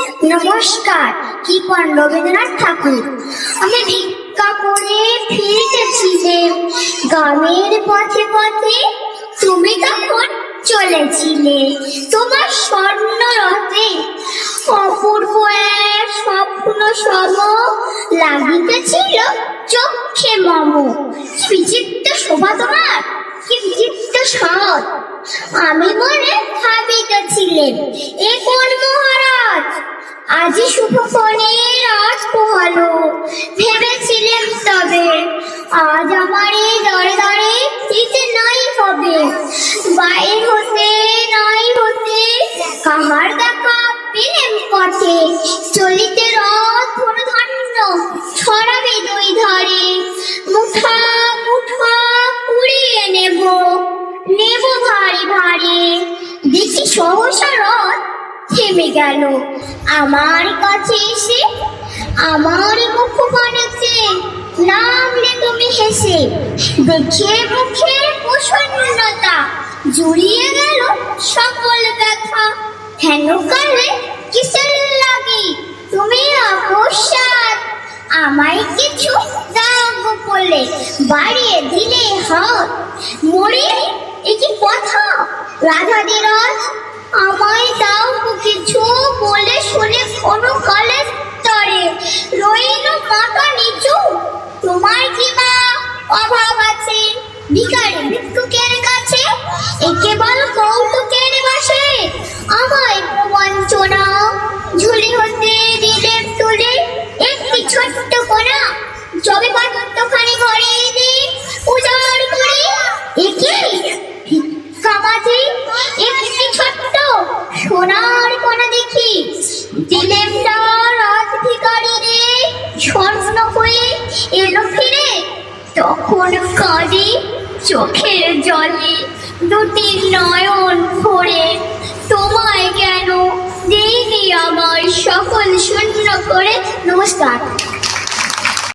নমস্কার। কি পান রবীন্দ্রনাথ ঠাকুর। আমি ভিক্ষা করে ফিরতেছিলাম গ্রামের পথে পথে, তুমি তখন চলেছিলে তোমার স্বর্ণ রথে। অপূর্ব এক স্বপ্ন সম লাগিতেছিল চোখে মম। বিচিত্র শোভা তোমার, কি বিচিত্র সাজ। আমি মনে ভাবিতেছিলেন এ কোন মহারাজ, আজি শুভ ফলে রাজ পোহালো। ভেবেছিলেন তবে আজ আমার এই দরে দরে দিতে নাই হবে। বাইর হতে নাই হতে কাহার দেখা পেলেন পথে। চলিতে রথ ধন্য ছড়াবে দুই ধারে। মুঠা মুঠা কুড়িয়ে নেব নেব ভারী ভারী। দেখি সহসা রথ থেমে গেল আমার কাছে এসে। আমার মুখ বানাতে নামলে তুমি হেসে। দেখে মুখে প্রসন্নতা জুড়িয়ে গেল সকল ব্যথা। হেন কালে কিসের লাগে তুমি অবসাদ। আমায় কিছু দাও বলে বাড়িয়ে দিলে হাত। মরে একই কথা রাধাদিরাজ, আমায় দাও কিছু বলে শুনে কোনো কালের তরে রইল মাথা নিচু। তোমার কি বা অভাব আছে ভিখারি ভিক্ষুকের কাছে। একে বল কৌতুকের বসে আমায় প্রবঞ্চনা। ঝুলি হতে দিলে তুলে একটি ছোট্ট কোনা। যবে পাত্রখানি ঘরে এনে উজাড় করে একে কামাতে একটি ছোট্ট সোনার কোনা দেখি। দিলেম না রাত ভিখারি রে স্বর্ণ হয়ে এলো ফিরে। তখন কাঁদি চোখের জলে দুটি নয়ন ভরে। তোমায় কেন দেইনি আমার সকল শূন্য করে। নমস্কার।